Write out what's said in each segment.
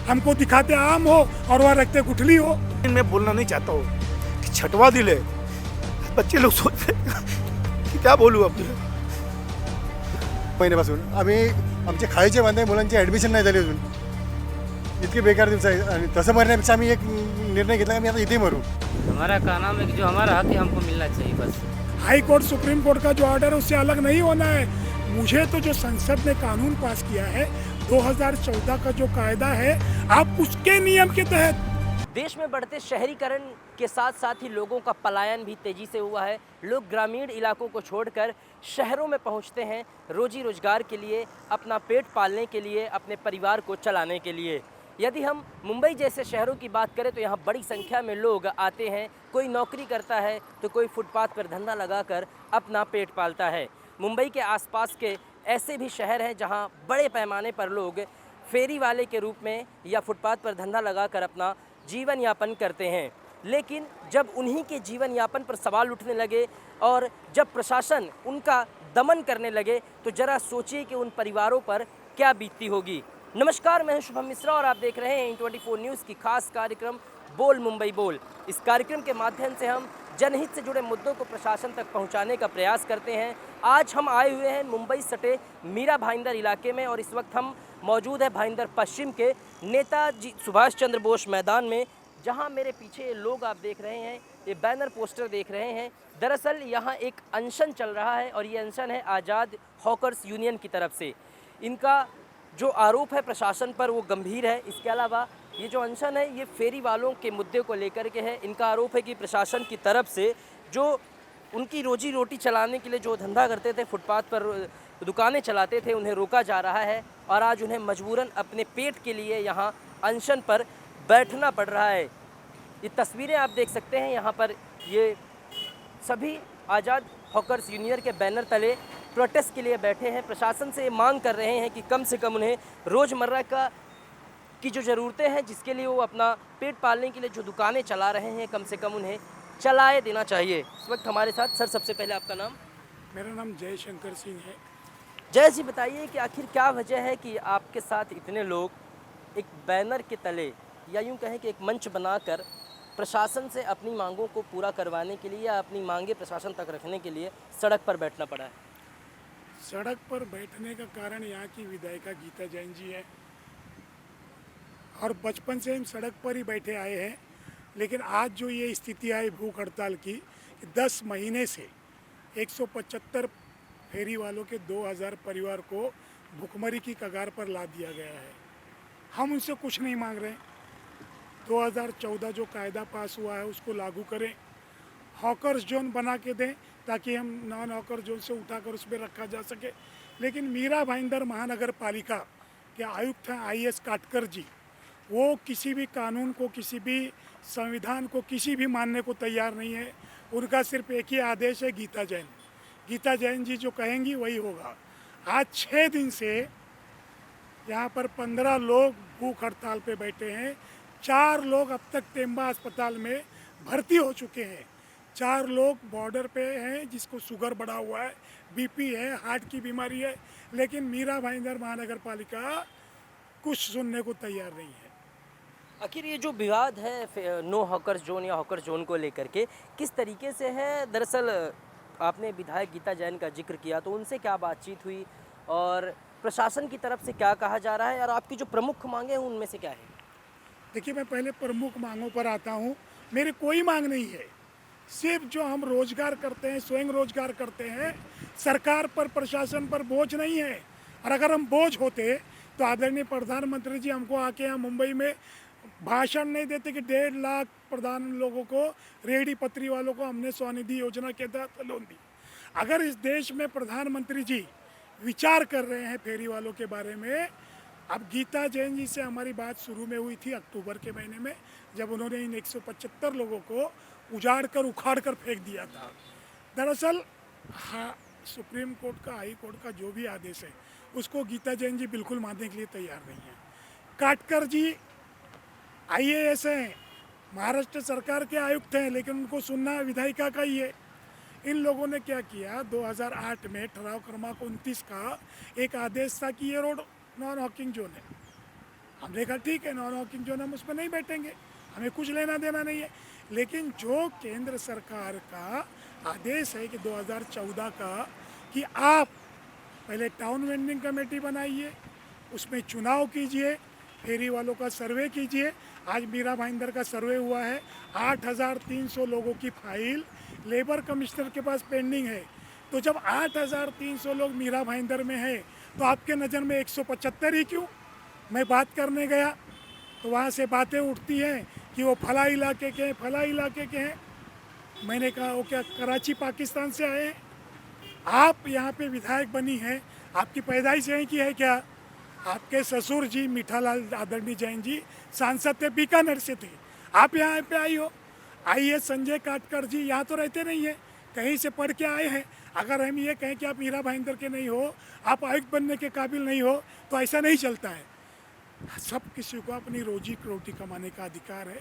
हमको दिखाते आम हो और वहाँ रखते गुठली हो। मैं बोलना नहीं चाहता हूँ कि छठवा दिल है, बच्चे लोग सोचते कि क्या बोलूँ अब। महिन्यापासून आम्ही आमचे खायचे बांधे मुलांची ॲडमिशन नाही झाली अजून, इतके बेकार दिवस आहे आणि तसं मरण्यापेक्षा आम्ही एक निर्णय घेतला की आम्ही आता इथे मरू। हमारा कहना है कि जो हमारा हक है हमको मिलना चाहिए बस। हाई कोर्ट सुप्रीम कोर्ट का जो ऑर्डर है उससे अलग नहीं होना है। मुझे तो जो संसद ने कानून पास किया है 2014 का जो कायदा है, आप उसके नियम के तहत। देश में बढ़ते शहरीकरण के साथ साथ ही लोगों का पलायन भी तेज़ी से हुआ है। लोग ग्रामीण इलाकों को छोड़कर शहरों में पहुंचते हैं रोजी रोजगार के लिए, अपना पेट पालने के लिए, अपने परिवार को चलाने के लिए। यदि हम मुंबई जैसे शहरों की बात करें तो यहाँ बड़ी संख्या में लोग आते हैं। कोई नौकरी करता है तो कोई फुटपाथ पर धंधा लगाकर अपना पेट पालता है। मुंबई के आसपास के ऐसे भी शहर हैं जहाँ बड़े पैमाने पर लोग फेरी वाले के रूप में या फुटपाथ पर धंधा लगाकर अपना जीवन यापन करते हैं। लेकिन जब उन्हीं के जीवन यापन पर सवाल उठने लगे और जब प्रशासन उनका दमन करने लगे तो ज़रा सोचिए कि उन परिवारों पर क्या बीतती होगी। नमस्कार, मैं हूं शुभम मिश्रा और आप देख रहे हैं N24 न्यूज़ की खास कार्यक्रम बोल मुंबई बोल। इस कार्यक्रम के माध्यम से हम जनहित से जुड़े मुद्दों को प्रशासन तक पहुंचाने का प्रयास करते हैं। आज हम आए हुए हैं मुंबई सटे मीरा भाईंदर इलाके में और इस वक्त हम मौजूद है भाईंदर पश्चिम के नेताजी सुभाष चंद्र बोस मैदान में, जहां मेरे पीछे लोग आप देख रहे हैं, ये बैनर पोस्टर देख रहे हैं। दरअसल यहाँ एक अनशन चल रहा है और ये अनशन है आज़ाद हॉकर्स यूनियन की तरफ से। इनका जो आरोप है प्रशासन पर वो गंभीर है। इसके अलावा ये जो अनशन है ये फेरी वालों के मुद्दे को लेकर के है। इनका आरोप है कि प्रशासन की तरफ से जो उनकी रोजी रोटी चलाने के लिए जो धंधा करते थे, फुटपाथ पर दुकानें चलाते थे, उन्हें रोका जा रहा है और आज उन्हें मजबूरन अपने पेट के लिए यहाँ अनशन पर बैठना पड़ रहा है। ये तस्वीरें आप देख सकते हैं, यहाँ पर ये सभी आज़ाद हॉकर्स यूनियन के बैनर तले प्रोटेस्ट के लिए बैठे हैं। प्रशासन से मांग कर रहे हैं कि कम से कम उन्हें रोज़मर्रा की जो ज़रूरतें हैं, जिसके लिए वो अपना पेट पालने के लिए जो दुकानें चला रहे हैं, कम से कम उन्हें चलाए देना चाहिए। इस वक्त हमारे साथ सर, सबसे पहले आपका नाम? मेरा नाम जयशंकर सिंह है। जय जी, बताइए कि आखिर क्या वजह है कि आपके साथ इतने लोग एक बैनर के तले या यूँ कहें कि एक मंच बनाकर प्रशासन से अपनी मांगों को पूरा करवाने के लिए या अपनी मांगे प्रशासन तक रखने के लिए सड़क पर बैठना पड़ा है? सड़क पर बैठने का कारण यहाँ की विधायिका गीता जैन जी है और बचपन से हम सड़क पर ही बैठे आए हैं। लेकिन आज जो ये स्थिति आई भूख हड़ताल की, 10 महीने से 175 फेरी वालों के 2000 परिवार को भुखमरी की कगार पर ला दिया गया है। हम उनसे कुछ नहीं मांग रहे। 2014 जो कायदा पास हुआ है उसको लागू करें, हॉकर्स जोन बना के दें ताकि हम नॉन हॉकर जोन से उठाकर उसमें रखा जा सके। लेकिन मीरा भाईंदर महानगर पालिका के आयुक्त हैं IAS काटकर जी, वो किसी भी कानून को, किसी भी संविधान को, किसी भी मानने को तैयार नहीं है। उनका सिर्फ एक ही आदेश है, गीता जैन। गीता जैन जी जो कहेंगी वही होगा। आज 6 दिन से यहाँ पर 15 लोग भूख हड़ताल पे बैठे हैं। 4 लोग अब तक टेम्बा अस्पताल में भर्ती हो चुके हैं। 4 लोग बॉर्डर पे हैं जिसको शुगर बढ़ा हुआ है, BP है, हार्ट की बीमारी है। लेकिन मीरा भाईंदर महानगर पालिका कुछ सुनने को तैयार नहीं है। आखिर ये जो विवाद है नो हॉकर जोन या हॉकर जोन को लेकर के किस तरीके से है? दरअसल आपने विधायक गीता जैन का जिक्र किया, तो उनसे क्या बातचीत हुई और प्रशासन की तरफ से क्या कहा जा रहा है और आपकी जो प्रमुख मांगे हैं उनमें से क्या है? देखिए, मैं पहले प्रमुख मांगों पर आता हूँ। मेरी कोई मांग नहीं है। सिर्फ जो हम रोजगार करते हैं, स्वयं रोजगार करते हैं, सरकार पर, प्रशासन पर बोझ नहीं है। और अगर हम बोझ होते तो आदरणीय प्रधानमंत्री जी हमको आके यहाँ मुंबई में भाषण नहीं देते कि 1.5 लाख प्रधान लोगों को, रेहड़ी पटरी वालों को हमने स्वनिधि योजना के तहत लोन दी। अगर इस देश में प्रधानमंत्री जी विचार कर रहे हैं फेरी वालों के बारे में, अब गीता जैन जी से हमारी बात शुरू में हुई थी अक्टूबर के महीने में, जब उन्होंने इन 175 लोगों को उजाड़ कर, उखाड़ कर फेंक दिया था। दरअसल हाँ, सुप्रीम कोर्ट का, हाई कोर्ट का जो भी आदेश है उसको गीता जैन जी बिल्कुल मानने के लिए तैयार नहीं है। काटकर जी IAS हैं, महाराष्ट्र सरकार के आयुक्त हैं, लेकिन उनको सुनना विधायिका का ही है। इन लोगों ने क्या किया, 2008 में ठराव क्रमांक 29 का एक आदेश था कि ये रोड नॉन हॉकिंग जोन है। हमने कहा ठीक है, नॉन वॉकिंग जोन हम उसमें नहीं बैठेंगे, हमें कुछ लेना देना नहीं है। लेकिन जो केंद्र सरकार का आदेश है कि 2014 का, कि आप पहले टाउन वेंडिंग कमेटी बनाइए, उसमें चुनाव कीजिए, फेरी वालों का सर्वे कीजिए। आज मीरा भाईंदर का सर्वे हुआ है, 8,300 लोगों की फाइल लेबर कमिश्नर के पास पेंडिंग है। तो जब 8,300 लोग मीरा भाईंदर में है तो आपके नज़र में 175 ही क्यों? मैं बात करने गया तो वहाँ से बातें उठती हैं कि वो फला इलाके के हैं, फला इलाके के हैं। मैंने कहा वो क्या कराची पाकिस्तान से आए हैं? आप यहाँ पे विधायक बनी हैं, आपकी पैदाइश यहीं की है क्या? आपके ससुर जी मीठालाल आदरणीय जैन जी सांसद थे, बीकानेर से थे, आप यहाँ पे आई हो। आइए संजय काटकर जी यहाँ तो रहते नहीं हैं, कहीं से पढ़ के आए हैं। अगर हम ये कहें कि आप मीरा भाईंदर के नहीं हो, आप आयुक्त बनने के काबिल नहीं हो, तो ऐसा नहीं चलता है। सब किसी को अपनी रोजी रोटी कमाने का अधिकार है।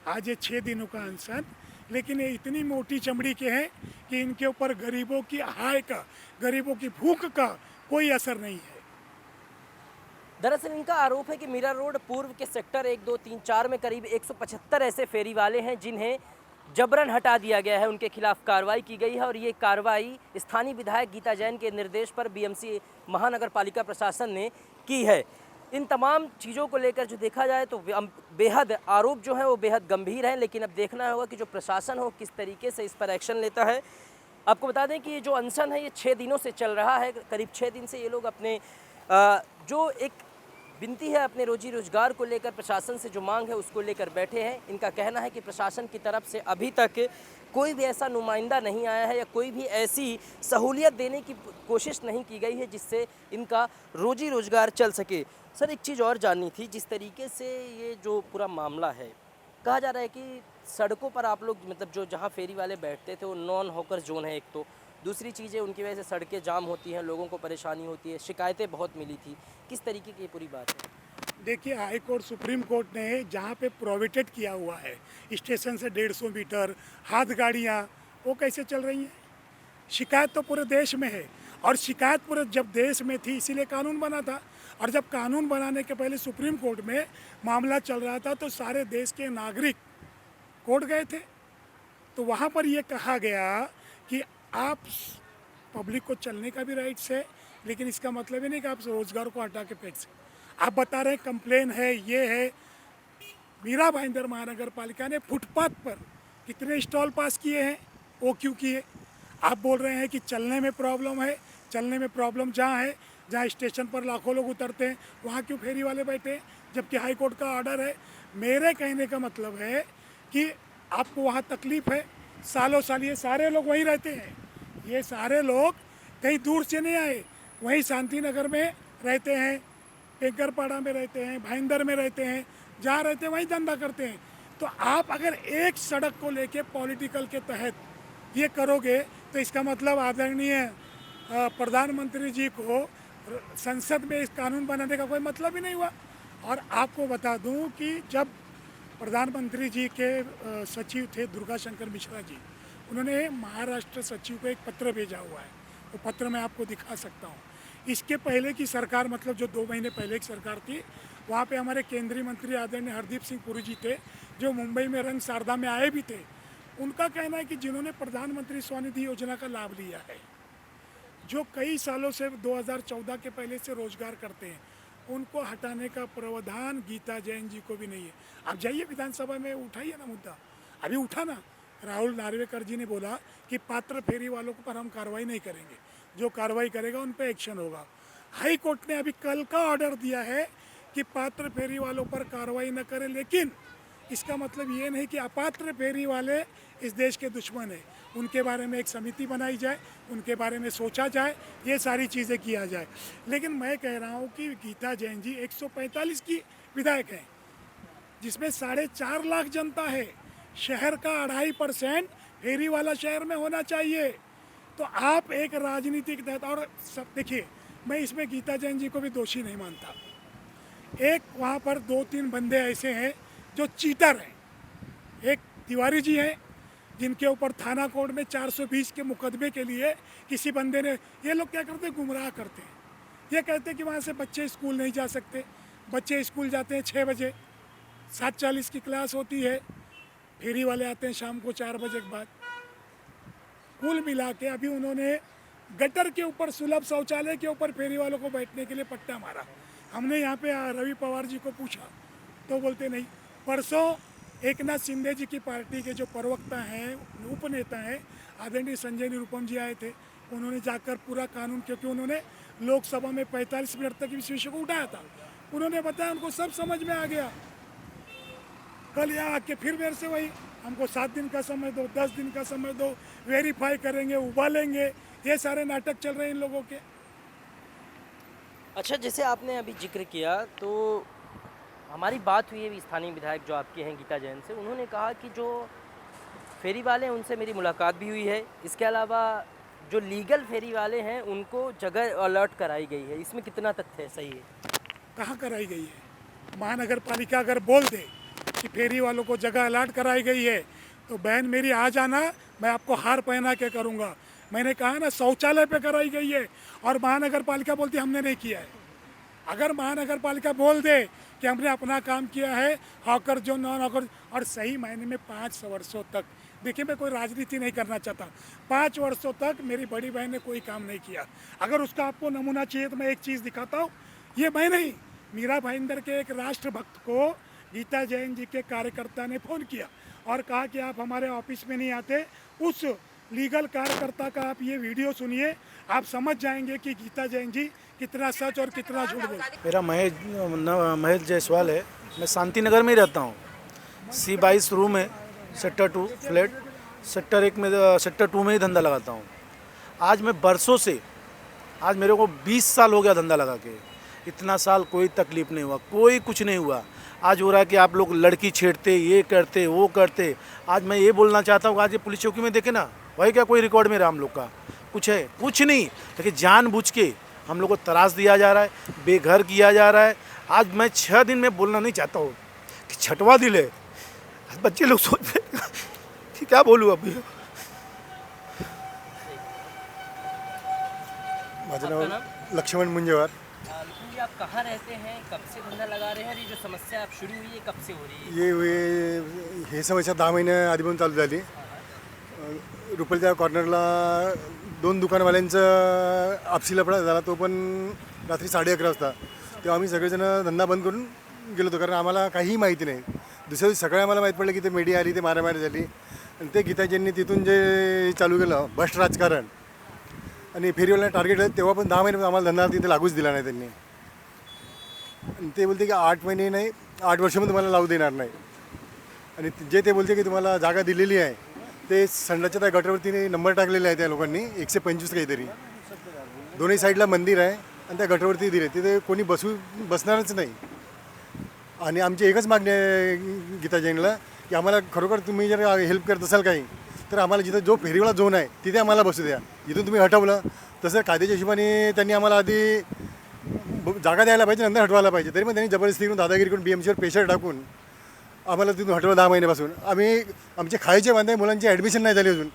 आज ये 6 दिनों का अनशन, लेकिन ये इतनी मोटी चमड़ी के हैं कि इनके ऊपर गरीबों की आय का, गरीबों की भूख का कोई असर नहीं है। दरअसल इनका आरोप है कि मीरा रोड पूर्व के सेक्टर 1, 2, 3, 4 में करीब 175 ऐसे फेरी वाले हैं जिन्हें जबरन हटा दिया गया है, उनके खिलाफ कार्रवाई की गई है। और ये कार्रवाई स्थानीय विधायक गीता जैन के निर्देश पर बीएमसी महानगर पालिका प्रशासन ने की है। इन तमाम चीज़ों को लेकर जो देखा जाए तो बेहद आरोप जो है वो बेहद गंभीर हैं, लेकिन अब देखना होगा कि जो प्रशासन हो किस तरीके से इस पर एक्शन लेता है। आपको बता दें कि ये जो अनशन है ये 6 दिनों से चल रहा है। करीब 6 दिन से ये लोग अपने जो एक विनती है अपने रोजी रोजगार को लेकर, प्रशासन से जो मांग है उसको लेकर बैठे हैं। इनका कहना है कि प्रशासन की तरफ से अभी तक कोई भी ऐसा नुमाइंदा नहीं आया है या कोई भी ऐसी सहूलियत देने की कोशिश नहीं की गई है जिससे इनका रोजी रोजगार चल सके। सर, एक चीज़ और जाननी थी, जिस तरीके से ये जो पूरा मामला है, कहा जा रहा है कि सड़कों पर आप लोग मतलब जो जहाँ फेरी वाले बैठते थे वो नॉन हॉकर जोन है एक, तो दूसरी चीज़ है उनकी वजह से सड़कें जाम होती हैं, लोगों को परेशानी होती है, शिकायतें बहुत मिली थी। किस तरीके की ये पूरी बात है? देखिए, हाई कोर्ट, सुप्रीम कोर्ट ने जहाँ पे प्रोहिबिटेड किया हुआ है स्टेशन से 150 मीटर हाथ गाड़ियाँ, वो कैसे चल रही हैं? शिकायत तो पूरे देश में है, और शिकायत पूरे जब देश में थी इसीलिए कानून बना था। और जब कानून बनाने के पहले सुप्रीम कोर्ट में मामला चल रहा था तो सारे देश के नागरिक कोर्ट गए थे। तो वहाँ पर ये कहा गया कि आप पब्लिक को चलने का भी राइट्स है, लेकिन इसका मतलब ही नहीं कि आप रोजगार को हटा के फेंक सकते। आप बता रहे हैं कंप्लेन है, ये है। मीरा भाईंदर महानगर पालिका ने फुटपाथ पर कितने स्टॉल पास किए हैं, वो क्यों किए? आप बोल रहे हैं कि चलने में प्रॉब्लम है। चलने में प्रॉब्लम जहाँ है, जहाँ स्टेशन पर लाखों लोग उतरते हैं, वहाँ क्यों फेरी वाले बैठे हैं, जबकि हाई कोर्ट का ऑर्डर है? मेरे कहने का मतलब है कि आपको वहाँ तकलीफ़ है। सालों साल ये सारे लोग वहीं रहते हैं, ये सारे लोग कहीं दूर से नहीं आए, वहीं शांति नगर में रहते हैं, टेंकरपाड़ा में रहते हैं, भाईंदर में रहते हैं, जहाँ रहते हैं वहीं धंधा करते हैं। तो आप अगर एक सड़क को लेके पॉलिटिकल के तहत ये करोगे तो इसका मतलब आदरणीय प्रधानमंत्री जी को संसद में इस कानून बनाने का कोई मतलब ही नहीं हुआ। और आपको बता दूं कि जब प्रधानमंत्री जी के सचिव थे दुर्गा शंकर मिश्रा जी, उन्होंने महाराष्ट्र सचिव को एक पत्र भेजा हुआ है, वो पत्र मैं आपको दिखा सकता हूँ। इसके पहले की सरकार, मतलब जो 2 महीने पहले की सरकार थी, वहाँ पे हमारे केंद्रीय मंत्री आदरणीय हरदीप सिंह पुरी जी थे, जो मुंबई में रंग शारदा में आए भी थे। उनका कहना है कि जिन्होंने प्रधानमंत्री स्वनिधि योजना का लाभ लिया है, जो कई सालों से 2014 के पहले से रोजगार करते हैं, उनको हटाने का प्रावधान गीता जैन जी को भी नहीं है। आप जाइए विधानसभा में, उठाइए ना मुद्दा, अभी उठा ना। राहुल नार्वेकर जी ने बोला कि पात्र फेरी वालों पर हम कार्रवाई नहीं करेंगे, जो कार्रवाई करेगा उन पर एक्शन होगा। हाई कोर्ट ने अभी कल का ऑर्डर दिया है कि पात्र फेरी वालों पर कार्रवाई न करें, लेकिन इसका मतलब ये नहीं कि अपात्र फेरी वाले इस देश के दुश्मन हैं। उनके बारे में एक समिति बनाई जाए, उनके बारे में सोचा जाए, ये सारी चीज़ें किया जाए। लेकिन मैं कह रहा हूँ कि गीता जैन जी 145 की विधायक हैं, जिसमें 4.5 लाख जनता है। शहर का 2.5% फेरी वाला शहर में होना चाहिए। तो आप एक राजनीति के तहत, और सब देखिए, मैं इसमें गीता जैन जी को भी दोषी नहीं मानता। एक वहाँ पर 2-3 बंदे ऐसे हैं जो चीटर हैं। एक तिवारी जी हैं जिनके ऊपर थाना कोर्ट में 420 के मुकदमे के लिए किसी बंदे ने, ये लोग क्या करते हैं, गुमराह करते हैं। ये कहते हैं कि वहाँ से बच्चे स्कूल नहीं जा सकते, बच्चे स्कूल जाते हैं 6 बजे, 7:40 की क्लास होती है, फेरी वाले आते हैं शाम को 4 बजे के बाद। कुल मिला के अभी उन्होंने गटर के ऊपर, सुलभ शौचालय के ऊपर फेरी वालों को बैठने के लिए पट्टा मारा। हमने यहाँ पे रवि पवार जी को पूछा तो बोलते नहीं। परसों एक नाथ शिंदे जी की पार्टी के जो प्रवक्ता हैं, उपनेता हैं, आदरणीय संजय निरुपम जी आए थे। उन्होंने जाकर पूरा कानून, क्योंकि उन्होंने लोकसभा में 45 मिनट तक इस विषय को उठाया था, उन्होंने बताया उनको सब समझ में आ गया। कल यहाँ आके फिर मेरे से वही, हमको 7 दिन का समय दो, 10 दिन का समय दो, वेरीफाई करेंगे, उबालेंगे, ये सारे नाटक चल रहे हैं इन लोगों के। अच्छा, जैसे आपने अभी जिक्र किया तो हमारी बात हुई है स्थानीय विधायक जो आपके हैं गीता जैन से। उन्होंने कहा कि जो फेरी वाले हैं उनसे मेरी मुलाकात भी हुई है, इसके अलावा जो लीगल फेरी वाले हैं उनको जगह अलर्ट कराई गई है। इसमें कितना तथ्य है, सही है? कहाँ कराई गई है? महानगर पालिका अगर बोल दे कि फेरी वालों को जगह अलर्ट कराई गई है तो बहन मेरी आ जाना, मैं आपको हार पहना के करूँगा। मैंने कहा ना शौचालय पे कराई गई है, और महानगर पालिका बोलती हमने नहीं किया है। अगर महानगर पालिका बोल दे कि हमने अपना काम किया है, हॉकर जो नॉन हॉकर, और सही मायने में 5 वर्षों तक, देखिए मैं कोई राजनीति नहीं करना चाहता, 5 वर्षों तक मेरी बड़ी बहन ने कोई काम नहीं किया। अगर उसका आपको नमूना चाहिए तो मैं एक चीज़ दिखाता हूँ। ये मैं नहीं, मीरा भाईंदर के एक राष्ट्रभक्त को गीता जैन जी के कार्यकर्ता ने फ़ोन किया और कहा कि आप हमारे ऑफिस में नहीं आते। उस लीगल कार्यकर्ता का आप ये वीडियो सुनिए, आप समझ जाएंगे कि गीता जैन जी कितना सच और कितना झूठ बोलते। मेरा महेश जायसवाल है। मैं शांति नगर में ही रहता हूँ। C22 रूम है, सेक्टर 2 फ्लैट, सेक्टर 2 में ही धंधा लगाता हूँ। आज मैं बरसों से, आज मेरे को 20 साल हो गया धंधा लगा के। इतना साल कोई तकलीफ़ नहीं हुआ, कोई कुछ नहीं हुआ। आज हो रहा है कि आप लोग लड़की छेड़ते, ये करते, वो करते। आज मैं ये बोलना चाहता हूँ, आज ये पुलिस चौकी में देखे ना, वही क्या कोई रिकॉर्ड में रहा हम लोग का? कुछ है? कुछ नहीं। लेकिन जानबूझ के हम लोग को त्रास दिया जा रहा है, बेघर किया जा रहा है। आज मैं 6 दिन में बोलना नहीं चाहता हूँ कि छठवा दिल है। बच्चे लोग सोच रहे कि क्या बोलूँ अभी। माझं नाव लक्ष्मण मुंजेवार। लक्ष्मण जी, आप कहाँ रहते हैं, कब से धंधा लगा रहे हैं, और ये जो समस्या आप शुरू हुई है कब से हो रही है? हे समस्या 10 महिने आधीपासून चालू झाली। रुपलच्या कॉर्नरला 2 दुकानवाल्यांचं आपसी लफडा झाला, तो पण रात्री 11:30 वाजता। तेव्हा आम्ही सगळेजण धंदा बंद करून गेलो होतो, कारण आम्हाला काहीही माहिती नाही। दुसऱ्या दिवशी सकाळी आम्हाला माहीत पडलं की ते मीडिया आली, ते मारामारी झाली, आणि ते गीताजींनी तिथून जे चालू केलं भ्रष्ट राजकारण आणि फेरीवाल्यांना टार्गेट केलं, तेव्हा पण 10 महिने आम्हाला धंदा तिथे लागूच दिला नाही त्यांनी। आणि ते बोलते की 8 महिने नाही, 8 वर्ष पण तुम्हाला लावू देणार नाही। आणि जे ते बोलते की तुम्हाला जागा दिलेली आहे, ते संडाच्या त्या गटावरती नंबर टाकलेले आहे त्या लोकांनी, 125 काहीतरी। दोन्ही साईडला मंदिर आहे आणि त्या गटावरती दिले, तिथे कोणी बसणारच नाही। आणि आमची एकच मागणी आहे गीता जैनला की आम्हाला खरोखर तुम्ही जर हेल्प करत असाल काही, तर आम्हाला जिथं जो फेरीवाला झोन आहे तिथे आम्हाला बसू द्या। इथून तुम्ही हटवलं तसं कायद्याच्या हिशोबाने त्यांनी आम्हाला आधी जागा द्यायला पाहिजे, नंतर हटवायला पाहिजे। तरी पण त्यांनी जबरदस्ती करून, दादागिरी करून, BMCवर प्रेशर टाकून आम्हाला तिथून हटवलं 10 महिन्यापासून। आमचे खायचे बांधे, मुलांची ॲडमिशन नाही झाली अजून,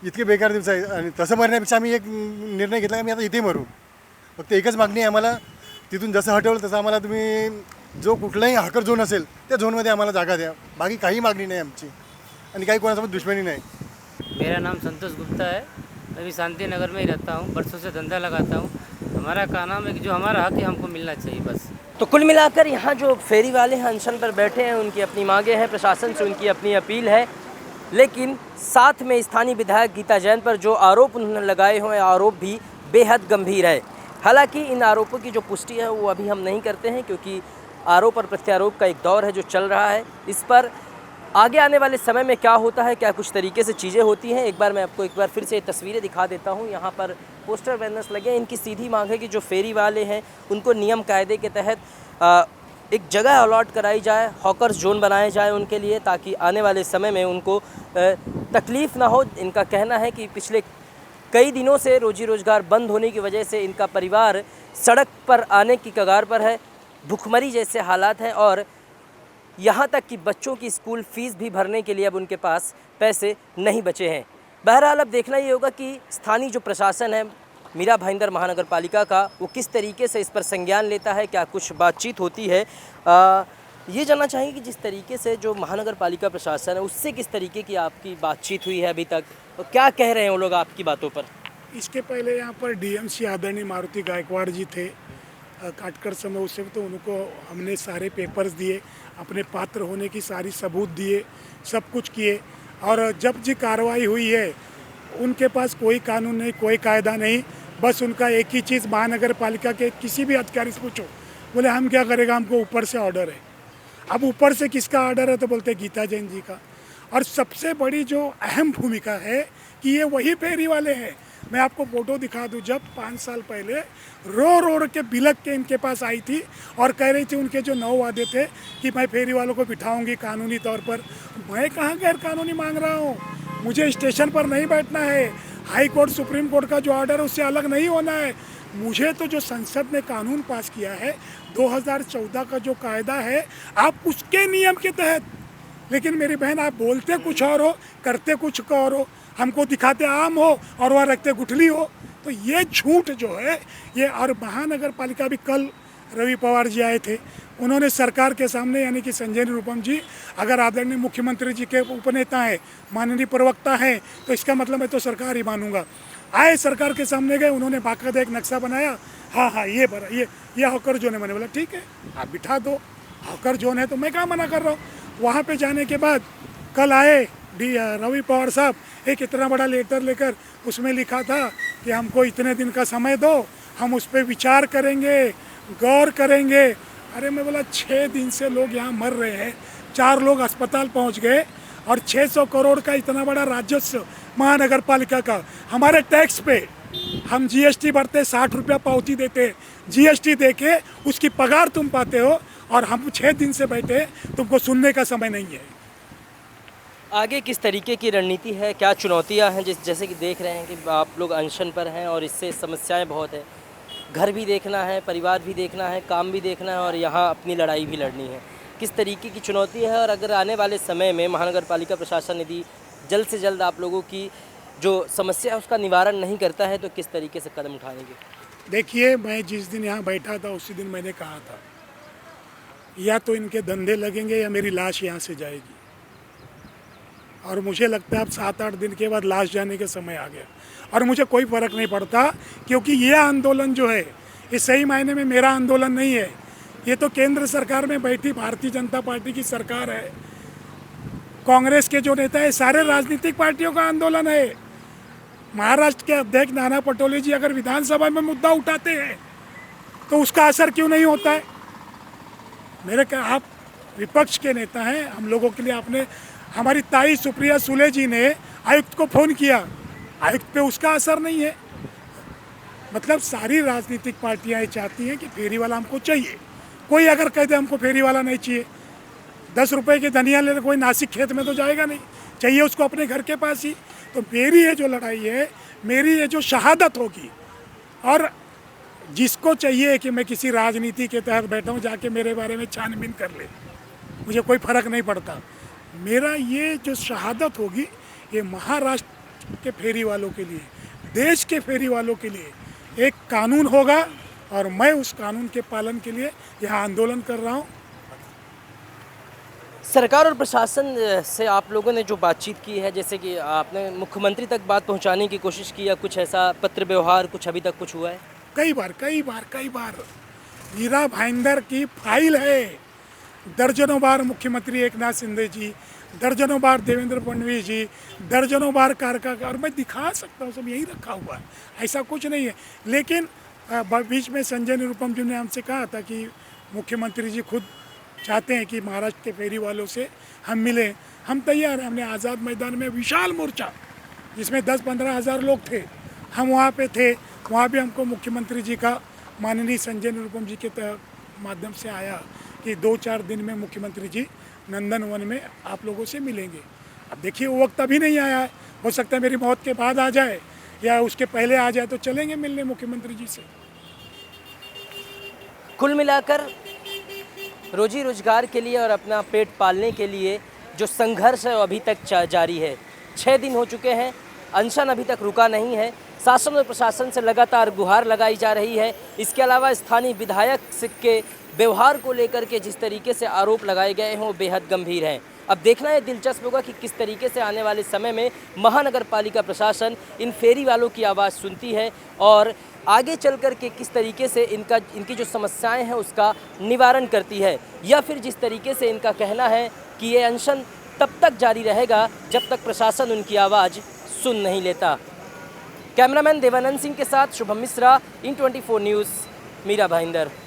इतके बेकार दिवस आहे। आणि तसं मरण्यापेक्षा आम्ही एक निर्णय घेतला की आम्ही आता इथे मरू। फक्त एकच मागणी आहे आम्हाला, तिथून जसं हटवलं तसं आम्हाला तुम्ही जो कुठलाही हाकर झोन असेल त्या झोनमध्ये आम्हाला जागा द्या। बाकी काही मागणी नाही आमची, आणि काही कोणासोबत दुश्मनी नहीं। मेरा नाम संतोष गुप्ता है। मैं भी शांति नगर में ही रहता हूँ, बरसों से धंधा लगाता हूँ। हमारा कहना है कि जो हमारा हक है हमको मिलना चाहिए बस। तो कुल मिलाकर यहाँ जो फेरी वाले हैं अनशन पर बैठे हैं, उनकी अपनी मांगे हैं, प्रशासन से उनकी अपनी अपील है। लेकिन साथ में स्थानीय विधायक गीता जैन पर जो आरोप उन्होंने लगाए हुए आरोप भी बेहद गंभीर है। हालांकि इन आरोपों की जो पुष्टि है वो अभी हम नहीं करते हैं, क्योंकि आरोप और प्रत्यारोप का एक दौर है जो चल रहा है। इस पर आगे आने वाले समय में क्या होता है, क्या कुछ तरीके से चीज़ें होती हैं, एक बार मैं आपको एक बार फिर से तस्वीरें दिखा देता हूँ। यहाँ पर पोस्टर बैनर्स लगे हैं। इनकी सीधी मांग है कि जो फेरी वाले हैं उनको नियम कायदे के तहत एक जगह अलॉट कराई जाए, हॉकर्स जोन बनाए जाए उनके लिए, ताकि आने वाले समय में उनको तकलीफ़ ना हो। इनका कहना है कि पिछले कई दिनों से रोजी रोज़गार बंद होने की वजह से इनका परिवार सड़क पर आने की कगार पर है, भुखमरी जैसे हालात हैं, और यहाँ तक कि बच्चों की स्कूल फ़ीस भी भरने के लिए अब उनके पास पैसे नहीं बचे हैं। बहरहाल अब देखना ये होगा कि स्थानीय जो प्रशासन है, मीरा भाईंदर महानगर पालिका का, वो किस तरीके से इस पर संज्ञान लेता है, क्या कुछ बातचीत होती है। ये जानना चाहेंगे कि जिस तरीके से जो महानगर पालिका प्रशासन है उससे किस तरीके की आपकी बातचीत हुई है अभी तक, और क्या कह रहे हैं वो लोग आपकी बातों पर। इसके पहले यहाँ पर डीएमसी आदरणीय मारुति गायकवाड़ जी थे, काटकर समय उससे तो उनको हमने सारे पेपर्स दिए, अपने पात्र होने की सारी सबूत दिए, सब कुछ किए। और जब जी कार्रवाई हुई है उनके पास कोई कानून नहीं, कोई कायदा नहीं, बस उनका एक ही चीज़, महानगर पालिका के किसी भी अधिकारी से पूछो, बोले हम क्या करेगा, हमको ऊपर से ऑर्डर है। अब ऊपर से किसका ऑर्डर है तो बोलते गीता जैन जी का। और सबसे बड़ी जो अहम भूमिका है कि ये वही फेरी वाले हैं। मैं आपको फोटो दिखा दूं, जब 5 साल पहले रो रो के बिलक के इनके पास आई थी और कह रही थी उनके जो 9 वादे थे कि मैं फेरी वालों को बिठाऊंगी कानूनी तौर पर। मैं कहाँ गैर कानूनी मांग रहा हूँ, मुझे स्टेशन पर नहीं बैठना है, हाई कोर्ट सुप्रीम कोर्ट का जो ऑर्डर है उससे अलग नहीं होना है। मुझे तो जो संसद ने कानून पास किया है 2014 का जो कायदा है, आप उसके नियम के तहत। लेकिन मेरी बहन, आप बोलते कुछ और हो, करते कुछ और हो, हमको दिखाते आम हो और वहाँ रखते गुठली हो। तो ये झूठ जो है ये। और महानगर पालिका भी, कल रवि पवार जी आए थे, उन्होंने सरकार के सामने, यानी कि संजय निरुपम जी अगर आदरणीय मुख्यमंत्री जी के उपनेता हैं, माननीय प्रवक्ता हैं, तो इसका मतलब मैं तो सरकार ही मानूंगा। आए सरकार के सामने गए, उन्होंने बाकायदा एक नक्शा बनाया, हाँ ये बड़ा ये हॉकर जोन है। मैंने बोला ठीक है आप बिठा दो, हॉकर जोन है तो मैं क्या मना कर रहा हूँ। वहाँ पे जाने के बाद कल आए रवि पवार साहब, एक इतना बड़ा लेटर लेकर, उसमें लिखा था कि हमको इतने दिन का समय दो, हम उस पर विचार करेंगे, गौर करेंगे। अरे मैं बोला 6 दिन से लोग यहाँ मर रहे हैं, 4 लोग अस्पताल पहुँच गए और 600 करोड़ का इतना बड़ा राजस्व महानगर पालिका का, हमारे टैक्स पे हम जीएसटी भरते, 60 रुपया पावती देते, जीएसटी देके उसकी पगार तुम पाते हो, और हम 6 दिन से बैठे, तुमको सुनने का समय नहीं है। आगे किस तरीके की रणनीति है, क्या चुनौतियां हैं, जैसे कि देख रहे हैं कि आप लोग अनशन पर हैं और इससे समस्याएं बहुत है, घर भी देखना है, परिवार भी देखना है, काम भी देखना है और यहाँ अपनी लड़ाई भी लड़नी है। किस तरीके की चुनौती है, और अगर आने वाले समय में महानगर पालिका प्रशासन यदि जल्द से जल्द आप लोगों की जो समस्या है उसका निवारण नहीं करता है तो किस तरीके से कदम उठाएंगे। देखिए, मैं जिस दिन यहाँ बैठा था उसी दिन मैंने कहा था या तो इनके धंधे लगेंगे या मेरी लाश यहाँ से जाएगी। और मुझे लगता है अब 7-8 दिन के बाद लाश जाने के समय आ गया, और मुझे कोई फ़र्क नहीं पड़ता, क्योंकि ये आंदोलन जो है ये सही मायने में मेरा आंदोलन नहीं है। ये तो केंद्र सरकार में बैठी भारतीय जनता पार्टी की सरकार है, कांग्रेस के जो नेता है, सारे राजनीतिक पार्टियों का आंदोलन है। महाराष्ट्र के अध्यक्ष नाना पटोले जी अगर विधानसभा में मुद्दा उठाते हैं तो उसका असर क्यों नहीं होता है। आप विपक्ष के नेता हैं, हम लोगों के लिए आपने, हमारी ताई सुप्रिया सुले जी ने आयुक्त को फ़ोन किया, आयुक्त पे उसका असर नहीं है। मतलब सारी राजनीतिक पार्टियां चाहती हैं कि फेरी वाला हमको चाहिए। कोई अगर कह दे हमको फेरी वाला नहीं चाहिए, 10 रुपए की धनिया लेने कोई नासिक खेत में तो जाएगा नहीं, चाहिए उसको अपने घर के पास ही। तो मेरी ये जो लड़ाई है, मेरी ये जो शहादत होगी, और जिसको चाहिए कि मैं किसी राजनीति के तहत बैठा हूँ, जाके मेरे बारे में छानबीन कर ले, मुझे कोई फ़र्क नहीं पड़ता। मेरा ये जो शहादत होगी ये महाराष्ट्र के फेरी वालों के लिए, देश के फेरी वालों के लिए एक कानून होगा, और मैं उस कानून के पालन के लिए यहाँ आंदोलन कर रहा हूँ। सरकार और प्रशासन से आप लोगों ने जो बातचीत की है, जैसे कि आपने मुख्यमंत्री तक बात पहुंचाने की कोशिश की, या कुछ ऐसा पत्र व्यवहार कुछ अभी तक कुछ हुआ है? कई बार मीरा भाईंदर की फाइल है, दर्जनों बार मुख्यमंत्री एकनाथ शिंदे जी, दर्जनों बार देवेंद्र फडणवीस जी, दर्जनों बार कारका, और मैं दिखा सकता हूँ, सब यहीं रखा हुआ है, ऐसा कुछ नहीं है। लेकिन बीच में संजय निरुपम जी ने हमसे कहा था कि मुख्यमंत्री जी खुद चाहते हैं कि महाराष्ट्र के फेरी वालों से हम मिलें। हम तैयार हैं। हमने आज़ाद मैदान में विशाल मोर्चा जिसमें 10-15 हज़ार लोग थे, हम वहाँ पे थे, वहाँ भी हमको मुख्यमंत्री जी का, माननीय संजय निरुपम जी के माध्यम से आया कि 2-4 दिन में मुख्यमंत्री जी नंदनवन में आप लोगों से मिलेंगे। अब देखिए वो वक्त अभी नहीं आया है, हो सकता है मेरी मौत के बाद आ जाए या उसके पहले आ जाए, तो चलेंगे मिलने मुख्यमंत्री जी से। कुल मिलाकर रोजी रोजगार के लिए और अपना पेट पालने के लिए जो संघर्ष है वो अभी तक जारी है। 6 दिन हो चुके हैं, अनशन अभी तक रुका नहीं है। शासन और प्रशासन से लगातार गुहार लगाई जा रही है। इसके अलावा स्थानीय विधायक के व्यवहार को लेकर के जिस तरीके से आरोप लगाए गए हैं वो बेहद गंभीर हैं। अब देखना है दिलचस्प होगा कि किस तरीके से आने वाले समय में महानगर पालिका प्रशासन इन फेरी वालों की आवाज़ सुनती है और आगे चल कर के किस तरीके से इनकी जो समस्याएं हैं उसका निवारण करती है, या फिर जिस तरीके से इनका कहना है कि ये अनशन तब तक जारी रहेगा जब तक प्रशासन उनकी आवाज़ सुन नहीं लेता। कैमरामैन देवानंद सिंह के साथ शुभम मिश्रा, इन 24 न्यूज़, मीरा भाईंदर।